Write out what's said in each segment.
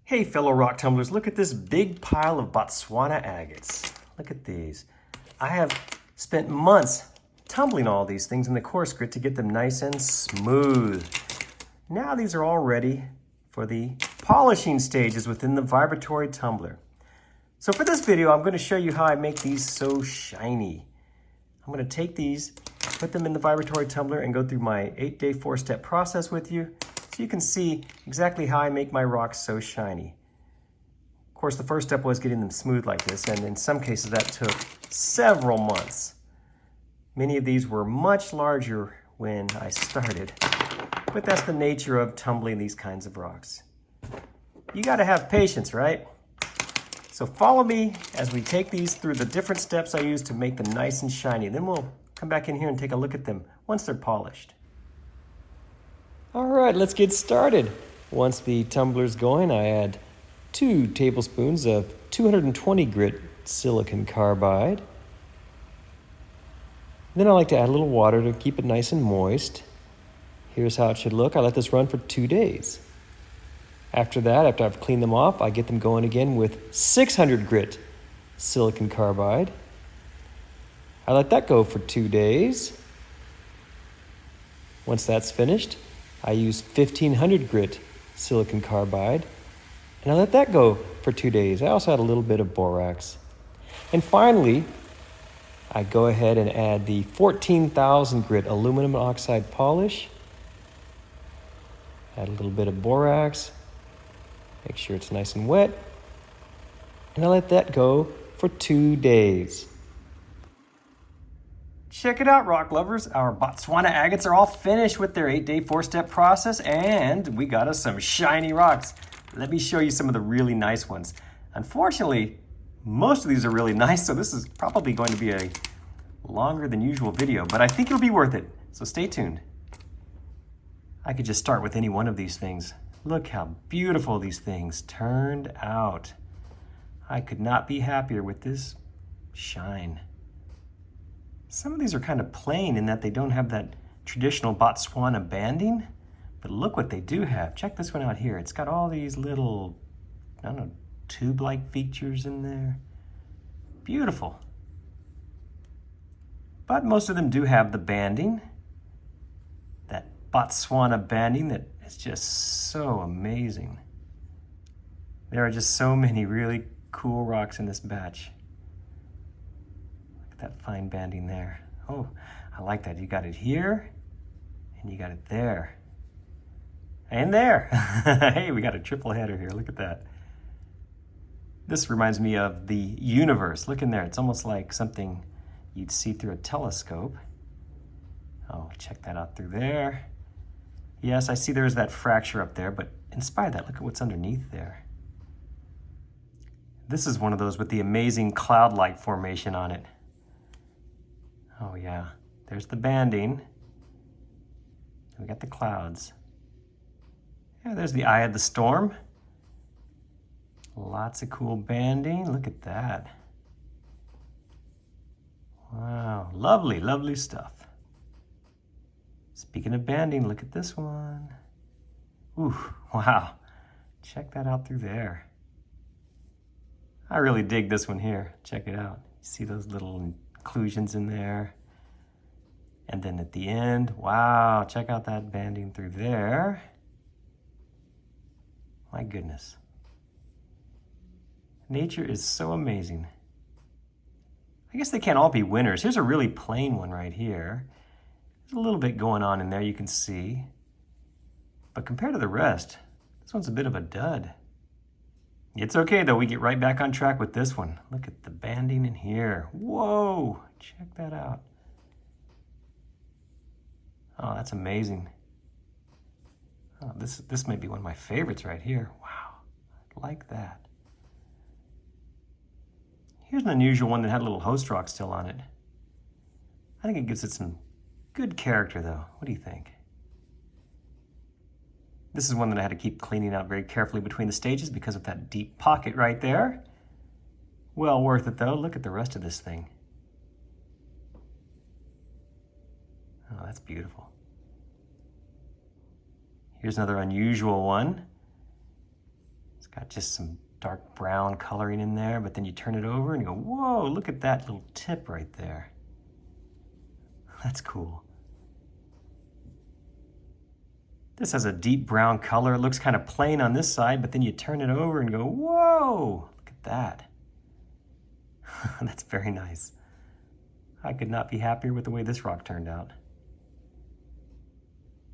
Hey fellow rock tumblers, look at this big pile of Botswana agates. Look at these. I have spent months tumbling all these things in the coarse grit to get them nice and smooth. Now these are all ready for the polishing stages within the vibratory tumbler. So for this video, I'm going to show you how I make these so shiny. I'm going to take these, put them in the vibratory tumbler and go through my 8-day 4-step process with you, so you can see exactly how I make my rocks so shiny. Of course, the first step was getting them smooth like this, and in some cases that took several months. Many of these were much larger when I started, but that's the nature of tumbling these kinds of rocks. You got to have patience, right? So follow me as we take these through the different steps I use to make them nice and shiny. Then we'll come back in here and take a look at them once they're polished. All right, let's get started. Once the tumbler's going, I add 2 tablespoons of 220 grit silicon carbide. Then I like to add a little water to keep it nice and moist. Here's how it should look. I let this run for 2 days. After that, after I've cleaned them off, I get them going again with 600 grit silicon carbide. I let that go for 2 days. Once that's finished, I use 1500 grit silicon carbide, and I let that go for 2 days. I also add a little bit of borax. And finally, I go ahead and add the 14,000 grit aluminum oxide polish. Add a little bit of borax. Make sure it's nice and wet. And I let that go for 2 days. Check it out, rock lovers. Our Botswana agates are all finished with their 8-day 4-step process, and we got us some shiny rocks. Let me show you some of the really nice ones. Unfortunately, most of these are really nice, so this is probably going to be a longer than usual video, but I think it'll be worth it, so stay tuned. I could just start with any one of these things. Look how beautiful these things turned out. I could not be happier with this shine. Some of these are kind of plain in that they don't have that traditional Botswana banding, but look what they do have. Check this one out here. It's got all these little, I don't know, tube-like features in there. Beautiful. But most of them do have the banding, that Botswana banding that is just so amazing. There are just so many really cool rocks in this batch. That fine banding there. Oh, I like that. You got it here, and you got it there. And there. Hey, we got a triple header here. Look at that. This reminds me of the universe. Look in there. It's almost like something you'd see through a telescope. Oh, check that out through there. Yes, I see there's that fracture up there, but in spite of that, look at what's underneath there. This is one of those with the amazing cloud-like formation on it. Oh yeah, there's the banding. We got the clouds. Yeah, there's the eye of the storm. Lots of cool banding. Look at that. Wow, lovely, lovely stuff. Speaking of banding, look at this one. Ooh, wow. Check that out through there. I really dig this one here. Check it out. You see those little inclusions in there. And then at the end, wow, check out that banding through there. My goodness. Nature is so amazing. I guess they can't all be winners. Here's a really plain one right here. There's a little bit going on in there you can see. But compared to the rest, this one's a bit of a dud. It's okay though, we get right back on track with this one. Look at the banding in here. Whoa, check that out. Oh, that's amazing. Oh, this may be one of my favorites right here. Wow, I like that. Here's an unusual one that had a little host rock still on it. I think it gives it some good character though. What do you think? This is one that I had to keep cleaning out very carefully between the stages because of that deep pocket right there. Well worth it though. Look at the rest of this thing. Oh, that's beautiful. Here's another unusual one. It's Got just some dark brown coloring in there, but then you turn it over and you go, whoa, look at that little tip right there. That's cool. This has a deep brown color. It looks kind of plain on this side, but then you turn it over and go, whoa, look at that. That's very nice. I could not be happier with the way this rock turned out.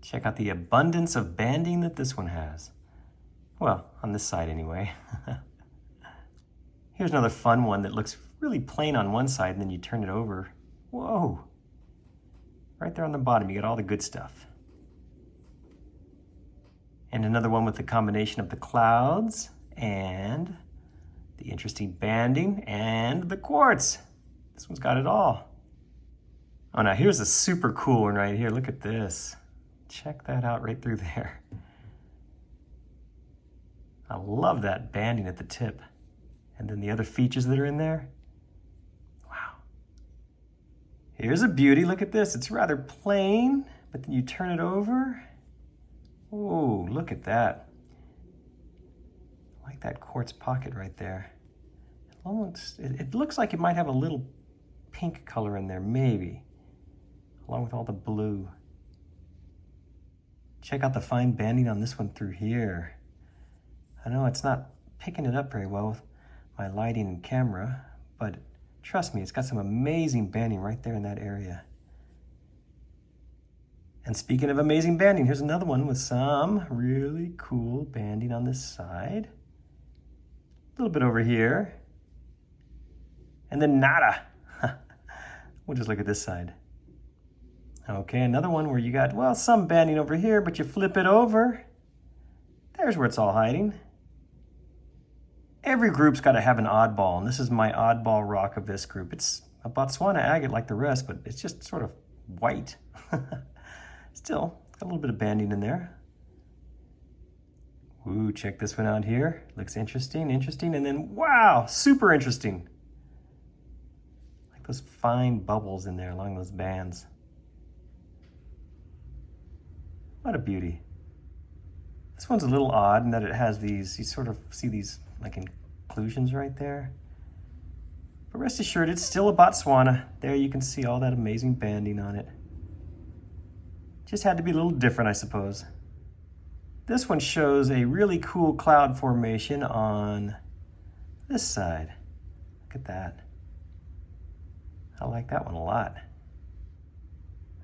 Check out the abundance of banding that this one has. Well, on this side anyway. Here's another fun one that looks really plain on one side, and then you turn it over. Whoa. Right there on the bottom, you get all the good stuff. And another one with the combination of the clouds and the interesting banding and the quartz. This one's got it all. Oh, now here's a super cool one right here. Look at this. Check that out right through there. I love that banding at the tip. And then the other features that are in there. Wow. Here's a beauty. Look at this. It's rather plain, but then you turn it over. Oh, look at that. I like that quartz pocket right there. It looks like it might have a little pink color in there, maybe, along with all the blue. Check out the fine banding on this one through here. I know it's not picking it up very well with my lighting and camera, but trust me, it's got some amazing banding right there in that area. And speaking of amazing banding, here's another one with some really cool banding on this side. A little bit over here. And then nada. We'll just look at this side. Okay, another one where you got, well, some banding over here, but you flip it over. There's where it's all hiding. Every group's got to have an oddball, and this is my oddball rock of this group. It's a Botswana agate like the rest, but it's just sort of white. Still, got a little bit of banding in there. Ooh, check this one out here. Looks interesting, and then, wow, super interesting. Like those fine bubbles in there along those bands. What a beauty. This one's a little odd in that it has these, you sort of see these like inclusions right there. But rest assured, it's still a Botswana. There you can see all that amazing banding on it. Just had to be a little different, I suppose. This one shows a really cool cloud formation on this side. Look at that. I like that one a lot.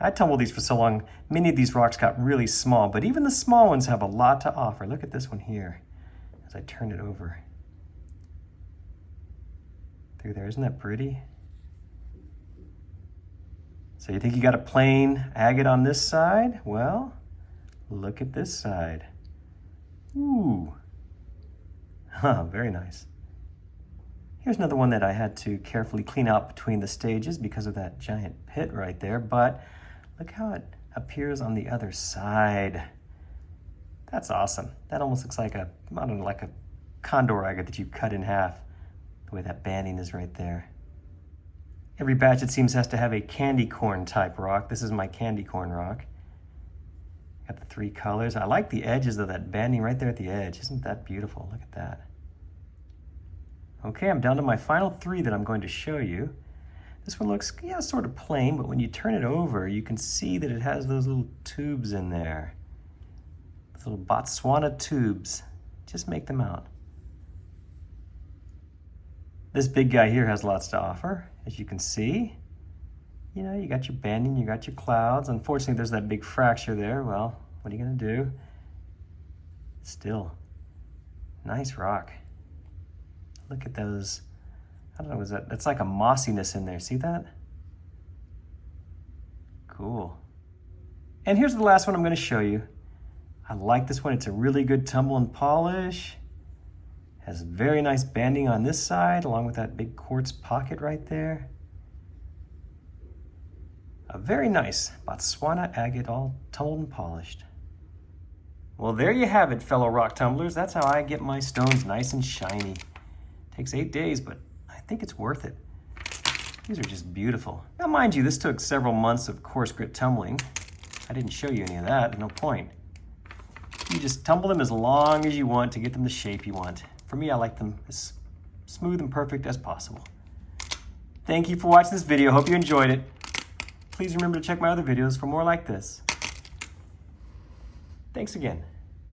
I tumbled these for so long, many of these rocks got really small, but even the small ones have a lot to offer. Look at this one here as I turn it over. Through there, isn't that pretty? So you think you got a plain agate on this side? Well, look at this side. Ooh. Huh, very nice. Here's another one that I had to carefully clean out between the stages because of that giant pit right there, but look how it appears on the other side. That's awesome. That almost looks like a, I don't know, like a condor agate that you cut in half, the way that banding is right there. Every batch, it seems, has to have a candy corn type rock. This is my candy corn rock. Got the three colors. I like the edges of that banding right there at the edge. Isn't that beautiful? Look at that. Okay, I'm down to my final three that I'm going to show you. This one looks, yeah, sort of plain, but when you turn it over, you can see that it has those little tubes in there. Those little Botswana tubes. Just make them out. This big guy here has lots to offer, as you can see. You know, you got your banding, you got your clouds. Unfortunately, there's that big fracture there. Well, what are you gonna do? Still, nice rock. Look at those, I don't know, that's like a mossiness in there. See that? Cool. And here's the last one I'm gonna show you. I like this one. It's a really good tumble and polish. Has very nice banding on this side, along with that big quartz pocket right there. A very nice Botswana agate, all tumbled and polished. Well, there you have it, fellow rock tumblers. That's how I get my stones nice and shiny. Takes 8 days, but I think it's worth it. These are just beautiful. Now, mind you, this took several months of coarse grit tumbling. I didn't show you any of that, no point. You just tumble them as long as you want to get them the shape you want. For me, I like them as smooth and perfect as possible. Thank you for watching this video. Hope you enjoyed it. Please remember to check my other videos for more like this. Thanks again.